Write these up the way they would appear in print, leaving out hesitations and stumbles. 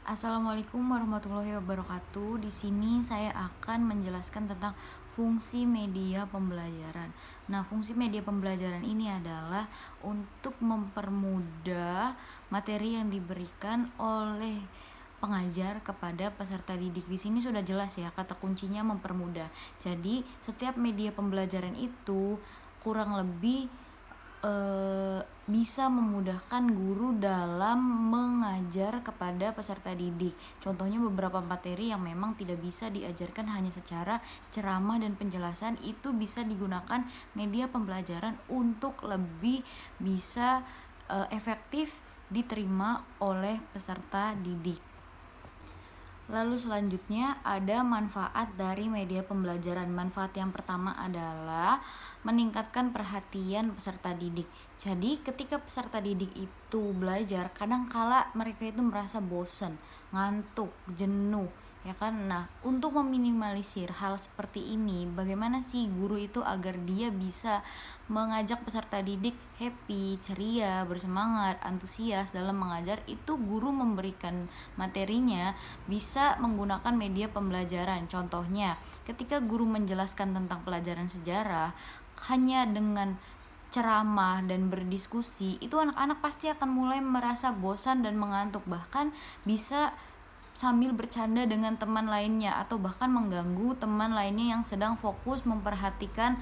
Assalamualaikum warahmatullahi wabarakatuh. Di sini saya akan menjelaskan tentang fungsi media pembelajaran. Nah, fungsi media pembelajaran ini adalah untuk mempermudah materi yang diberikan oleh pengajar kepada peserta didik. Di sini sudah jelas ya, kata kuncinya mempermudah. Jadi, setiap media pembelajaran itu kurang lebih bisa memudahkan guru dalam mengajar kepada peserta didik. Contohnya beberapa materi yang memang tidak bisa diajarkan hanya secara ceramah dan penjelasan, itu bisa digunakan media pembelajaran untuk lebih bisa efektif diterima oleh peserta didik. Lalu selanjutnya ada manfaat dari media pembelajaran. Manfaat yang pertama adalah meningkatkan perhatian peserta didik. Jadi ketika peserta didik itu belajar, kadang-kala mereka itu merasa bosan, ngantuk, jenuh, ya kan? Nah, untuk meminimalisir hal seperti ini, bagaimana sih guru itu agar dia bisa mengajak peserta didik happy, ceria, bersemangat, antusias dalam mengajar? Itu guru memberikan materinya bisa menggunakan media pembelajaran. Contohnya, ketika guru menjelaskan tentang pelajaran sejarah hanya dengan ceramah dan berdiskusi, itu anak-anak pasti akan mulai merasa bosan dan mengantuk, bahkan bisa sambil bercanda dengan teman lainnya atau bahkan mengganggu teman lainnya yang sedang fokus memperhatikan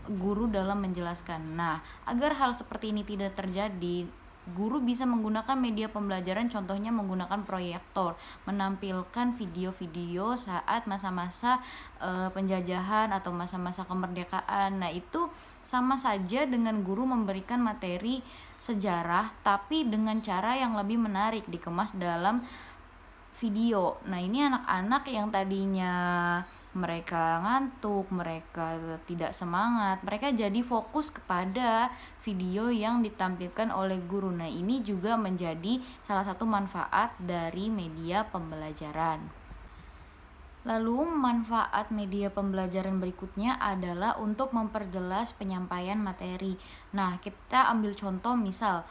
guru dalam menjelaskan. Nah, agar hal seperti ini tidak terjadi, guru bisa menggunakan media pembelajaran, contohnya menggunakan proyektor, menampilkan video-video saat masa-masa penjajahan atau masa-masa kemerdekaan. Nah, itu sama saja dengan guru memberikan materi sejarah tapi dengan cara yang lebih menarik, dikemas dalam video. Nah, ini anak-anak yang tadinya mereka ngantuk, mereka tidak semangat, mereka jadi fokus kepada video yang ditampilkan oleh guru. Nah, ini juga menjadi salah satu manfaat dari media pembelajaran. Lalu manfaat media pembelajaran berikutnya adalah untuk memperjelas penyampaian materi. Nah, kita ambil contoh misal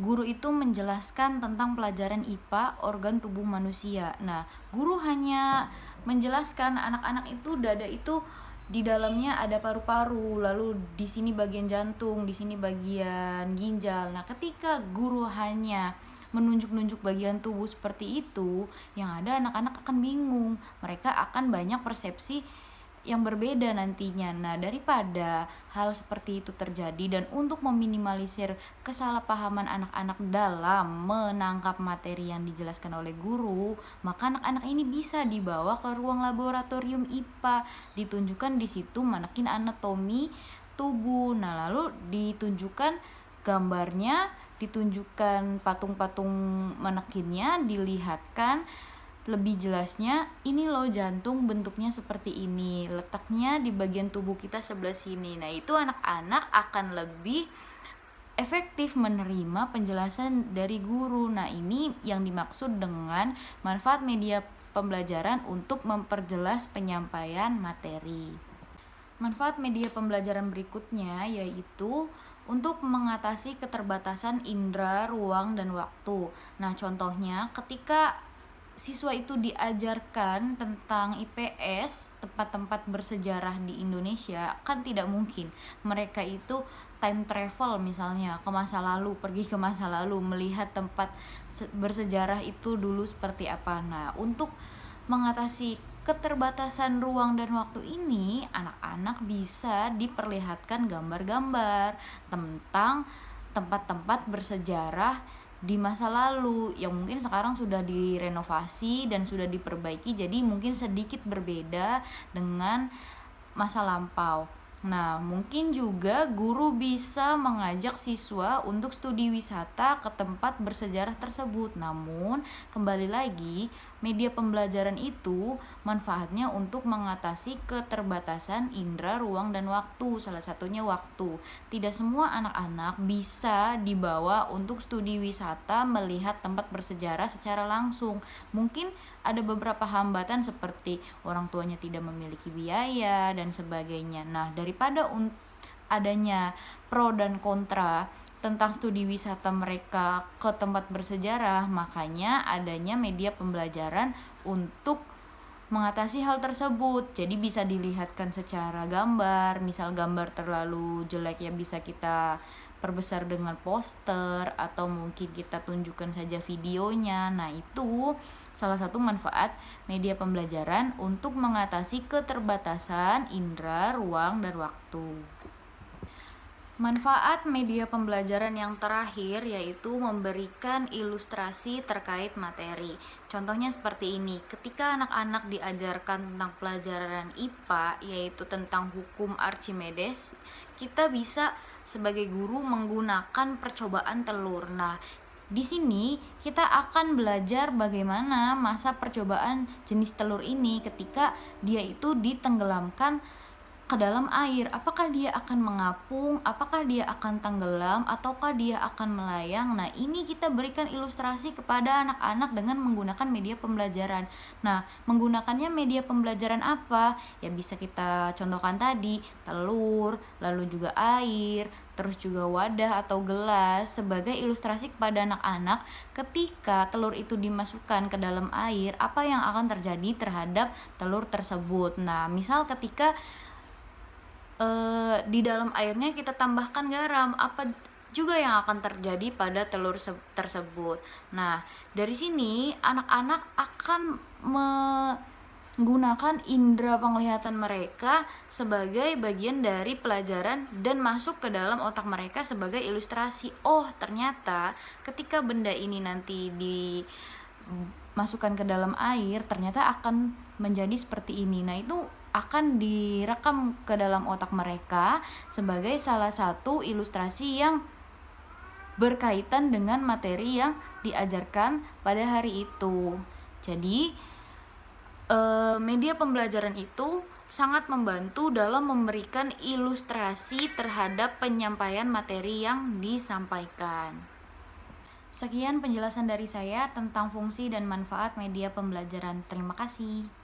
guru itu menjelaskan tentang pelajaran IPA organ tubuh manusia. Nah, guru hanya menjelaskan anak-anak itu dada itu di dalamnya ada paru-paru, lalu di sini bagian jantung, di sini bagian ginjal. Nah, ketika guru hanya menunjuk-nunjuk bagian tubuh seperti itu, yang ada anak-anak akan bingung. Mereka akan banyak persepsi yang berbeda nantinya. Nah, daripada hal seperti itu terjadi dan untuk meminimalisir kesalahpahaman anak-anak dalam menangkap materi yang dijelaskan oleh guru, maka anak-anak ini bisa dibawa ke ruang laboratorium IPA, ditunjukkan di situ manekin anatomi tubuh. Nah, lalu ditunjukkan gambarnya, ditunjukkan patung-patung manekinnya, dilihatkan lebih jelasnya, ini loh jantung bentuknya seperti ini, letaknya di bagian tubuh kita sebelah sini. Nah, itu anak-anak akan lebih efektif menerima penjelasan dari guru. Nah, ini yang dimaksud dengan manfaat media pembelajaran untuk memperjelas penyampaian materi. Manfaat media pembelajaran berikutnya yaitu untuk mengatasi keterbatasan indera, ruang, dan waktu. Nah, contohnya ketika siswa itu diajarkan tentang IPS, tempat-tempat bersejarah di Indonesia, kan tidak mungkin mereka itu time travel misalnya ke masa lalu, pergi ke masa lalu melihat tempat bersejarah itu dulu seperti apa. Nah, untuk mengatasi keterbatasan ruang dan waktu ini, anak-anak bisa diperlihatkan gambar-gambar tentang tempat-tempat bersejarah di masa lalu yang mungkin sekarang sudah direnovasi dan sudah diperbaiki, jadi mungkin sedikit berbeda dengan masa lampau. Nah, mungkin juga guru bisa mengajak siswa untuk studi wisata ke tempat bersejarah tersebut. Namun, kembali lagi, media pembelajaran itu manfaatnya untuk mengatasi keterbatasan indera, ruang, dan waktu. Salah satunya waktu. Tidak semua anak-anak bisa dibawa untuk studi wisata melihat tempat bersejarah secara langsung. Mungkin ada beberapa hambatan seperti orang tuanya tidak memiliki biaya dan sebagainya. Nah, daripada adanya pro dan kontra tentang studi wisata mereka ke tempat bersejarah. Makanya adanya media pembelajaran untuk mengatasi hal tersebut. Jadi bisa dilihatkan secara gambar. Misal gambar terlalu jelek ya bisa kita perbesar dengan poster, atau mungkin kita tunjukkan saja videonya. Nah, itu salah satu manfaat media pembelajaran untuk mengatasi keterbatasan indera, ruang, dan waktu. Manfaat media pembelajaran yang terakhir yaitu memberikan ilustrasi terkait materi. Contohnya seperti ini, ketika anak-anak diajarkan tentang pelajaran IPA, yaitu tentang hukum Archimedes, kita bisa sebagai guru menggunakan percobaan telur. Nah, di sini kita akan belajar bagaimana masa percobaan jenis telur ini ketika dia itu ditenggelamkan ke dalam air. Apakah dia akan mengapung, apakah dia akan tenggelam, ataukah dia akan melayang. Nah, ini kita berikan ilustrasi kepada anak-anak dengan menggunakan media pembelajaran. Nah, menggunakannya media pembelajaran apa? Ya bisa kita contohkan tadi, telur, lalu juga air, terus juga wadah atau gelas sebagai ilustrasi kepada anak-anak ketika telur itu dimasukkan ke dalam air, apa yang akan terjadi terhadap telur tersebut. Nah, misal ketika di dalam airnya kita tambahkan garam, apa juga yang akan terjadi pada telur tersebut. Nah, dari sini anak-anak akan menggunakan indera penglihatan mereka sebagai bagian dari pelajaran dan masuk ke dalam otak mereka sebagai ilustrasi. Oh, ternyata ketika benda ini nanti dimasukkan ke dalam air, ternyata akan menjadi seperti ini. Nah, itu akan direkam ke dalam otak mereka sebagai salah satu ilustrasi yang berkaitan dengan materi yang diajarkan pada hari itu. Jadi, media pembelajaran itu sangat membantu dalam memberikan ilustrasi terhadap penyampaian materi yang disampaikan. Sekian penjelasan dari saya tentang fungsi dan manfaat media pembelajaran. Terima kasih.